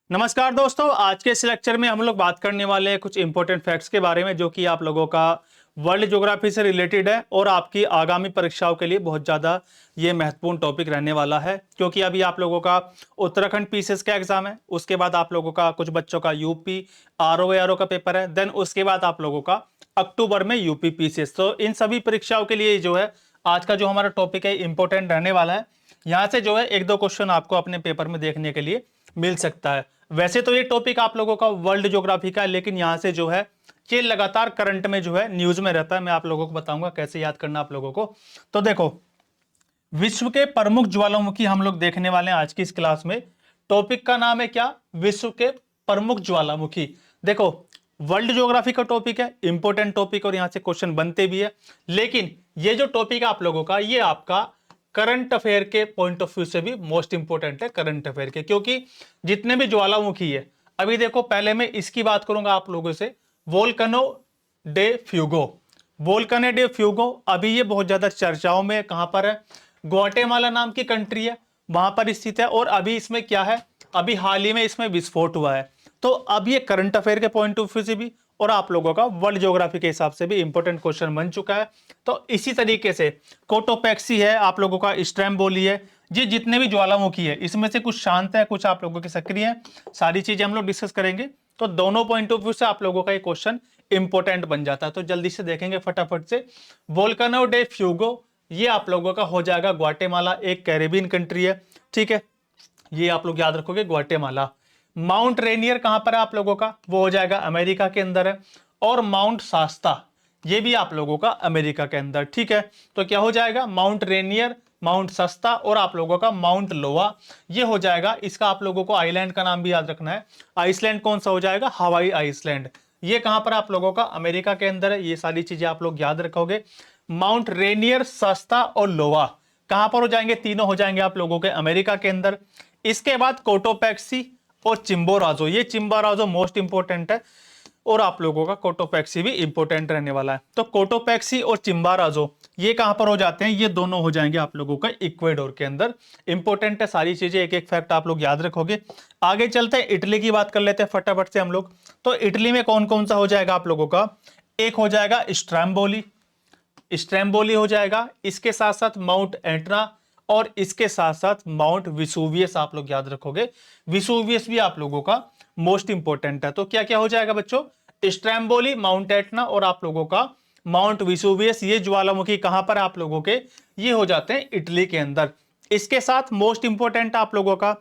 नमस्कार दोस्तों, आज के इस लेक्चर में हम लोग बात करने वाले हैं कुछ इंपॉर्टेंट फैक्ट्स के बारे में जो कि आप लोगों का वर्ल्ड ज्योग्राफी से रिलेटेड है और आपकी आगामी परीक्षाओं के लिए बहुत ज़्यादा ये महत्वपूर्ण टॉपिक रहने वाला है। क्योंकि अभी आप लोगों का उत्तराखंड पीसीएस का एग्जाम है, उसके बाद आप लोगों का कुछ बच्चों का यूपी आरओ का पेपर है, देन उसके बाद आप लोगों का अक्टूबर में यूपी पीसीएस। तो इन सभी परीक्षाओं के लिए जो है आज का जो हमारा टॉपिक है इंपॉर्टेंट रहने वाला है। यहाँ से जो है एक दो क्वेश्चन आपको अपने पेपर में देखने के लिए मिल सकता है। वैसे तो ये टॉपिक आप लोगों का वर्ल्ड ज्योग्राफी का है, लेकिन यहां से जो है ये लगातार करंट में जो है न्यूज में रहता है। मैं आप लोगों को बताऊंगा कैसे याद करना आप लोगों को। तो देखो, विश्व के प्रमुख ज्वालामुखी हम लोग देखने वाले हैं आज की इस क्लास में। टॉपिक का नाम है क्या? विश्व के प्रमुख ज्वालामुखी। देखो, वर्ल्ड ज्योग्राफी का टॉपिक है, इंपॉर्टेंट टॉपिक और यहां से क्वेश्चन बनते भी है। लेकिन ये जो टॉपिक है आप लोगों का, ये आपका करंट अफेयर के पॉइंट ऑफ व्यू से भी मोस्ट इंपोर्टेंट है करंट अफेयर के, क्योंकि जितने भी ज्वालामुखी है, अभी देखो पहले मैं इसकी बात करूंगा आप लोगों से। Volcano day Fuego, volcano day Fuego अभी ये बहुत ज्यादा चर्चाओं में, कहां पर है? ग्वाटेमाला नाम की कंट्री है, वहां पर स्थित है। और अभी इसमें क्या है, अभी हाल ही में इसमें विस्फोट हुआ है। तो अब ये करंट अफेयर के पॉइंट ऑफ व्यू से भी और आप लोगों का वर्ल्ड ज्योग्राफी के हिसाब से भी इंपॉर्टेंट क्वेश्चन बन चुका है। तो इसी तरीके से कोटोपैक्सी है, आप लोगों का स्ट्रैम्बोली है, ये जितने भी ज्वालामुखी है इसमें से कुछ शांत है, कुछ आप लोगों के सक्रिय है। सारी चीजें हम लोग डिस्कस करेंगे। तो दोनों पॉइंट ऑफ व्यू से आप लोगों का ये क्वेश्चन इंपॉर्टेंट बन जाता है। तो जल्दी से देखेंगे फटाफट से। वोल्केनो डे फ्यूगो ये आप लोगों का हो जाएगा ग्वाटेमाला, एक कैरेबियन कंट्री है, ठीक है, ये आप लोग याद रखोगे ग्वाटेमाला। माउंट रेनियर कहां पर है आप लोगों का? वो हो जाएगा अमेरिका के अंदर है। और माउंट शास्ता ये भी आप लोगों का अमेरिका के अंदर, ठीक है। तो क्या हो जाएगा? माउंट रेनियर, माउंट सस्ता और आप लोगों का माउंट लोवा ये हो जाएगा। इसका आप लोगों को आइलैंड का नाम भी याद रखना है। आइसलैंड कौन सा हो जाएगा? हवाई आइसलैंड। ये कहां पर आप लोगों का? अमेरिका के अंदर है। ये सारी चीजें आप लोग याद रखोगे। माउंट रेनियर, सस्ता और लोवा कहां पर हो जाएंगे? तीनों हो जाएंगे आप लोगों के अमेरिका के अंदर। इसके बाद कोटोपैक्सी और चिम्बोराजो, ये चिम्बोराजो मोस्ट इंपोर्टेंट है और आप लोगों का कोटोपैक्सी भी इंपोर्टेंट रहने वाला है। तो कोटोपैक्सी और चिम्बाराजो ये कहां पर हो जाते हैं? ये दोनों हो जाएंगे आप लोगों का इक्वेडोर के अंदर। इंपोर्टेंट है सारी चीजें, एक एक फैक्ट आप लोग याद रखोगे। आगे चलते हैं, इटली की बात कर लेते हैं फटाफट से हम लोग। तो इटली में कौन कौन सा हो जाएगा आप लोगों का? एक हो जाएगा स्ट्रैम्बोली, स्ट्रैम्बोली हो जाएगा। इसके साथ साथ माउंट एटना और इसके साथ साथ माउंट विसुवियस आप लोग याद रखोगे। विसुवियस भी आप लोगों का मोस्ट इंपोर्टेंट है। तो क्या क्या हो जाएगा बच्चों? स्ट्रैम्बोली, माउंट एटना और आप लोगों का माउंट विसुवियस। ये ज्वालामुखी कहां पर आप लोगों के? ये हो जाते हैं इटली के अंदर। इसके साथ मोस्ट इंपोर्टेंट आप लोगों का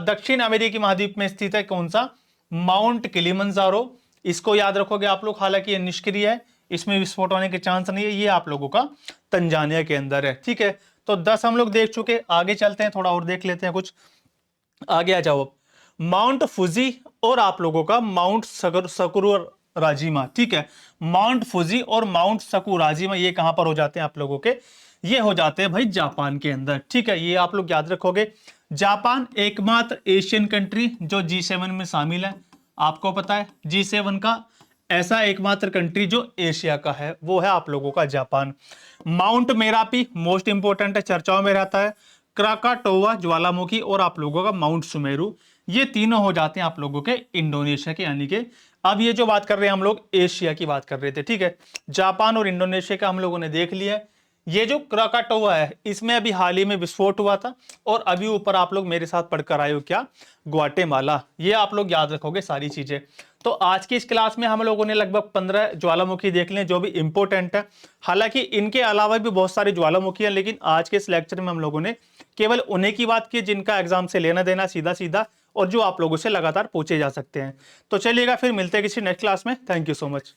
दक्षिण अमेरिकी महाद्वीप में स्थित है कौन सा? Mount Kilimanjaro. इसको याद रखोगे आप लोग, हालांकि ये निष्क्रिय है, इसमें विस्फोट होने के चांस नहीं है। ये आप लोगों का तंजानिया के अंदर है, ठीक है। तो 10 हम लोग देख चुके, आगे चलते हैं, थोड़ा और देख लेते हैं कुछ। आगे आ जाओ। माउंट फुजी और आप लोगों का माउंट सकुराजिमा, ठीक है। माउंट फुजी और माउंट सकुराजिमा ये कहां पर हो जाते हैं आप लोगों के? ये हो जाते हैं भाई जापान के अंदर, ठीक है। ये आप लोग याद रखोगे। जापान एकमात्र एशियन कंट्री जो G7 में शामिल है। आपको पता है G7 का ऐसा एकमात्र कंट्री जो एशिया का है वो है आप लोगों का Japan. Mount Merapi most important है, चर्चाओं में रहता है। क्राकाटोवा ज्वालामुखी और आप लोगों का माउंट सुमेरु ये तीनों हो जाते हैं आप लोगों के इंडोनेशिया के, यानी कि अब ये जो बात कर रहे हैं हम लोग एशिया की बात कर रहे थे, ठीक है। जापान और इंडोनेशिया का हम लोगों ने देख लिया है। ये जो क्राकाटोवा है इसमें अभी हाल ही में विस्फोट हुआ था। और अभी ऊपर आप लोग मेरे साथ पढ़कर आए हो क्या? ग्वाटेमाला। ये आप लोग याद रखोगे सारी चीजें। तो आज की इस क्लास में हम लोगों ने लगभग 15 ज्वालामुखी देख लिए जो भी इंपॉर्टेंट है। हालांकि इनके अलावा भी बहुत सारे ज्वालामुखी हैं, लेकिन आज के इस लेक्चर में हम लोगों ने केवल उन्हीं की बात की जिनका एग्जाम से लेना देना सीधा सीधा और जो आप लोगों से लगातार पूछे जा सकते हैं। तो चलिएगा फिर मिलते हैं किसी नेक्स्ट क्लास में। Thank you so much.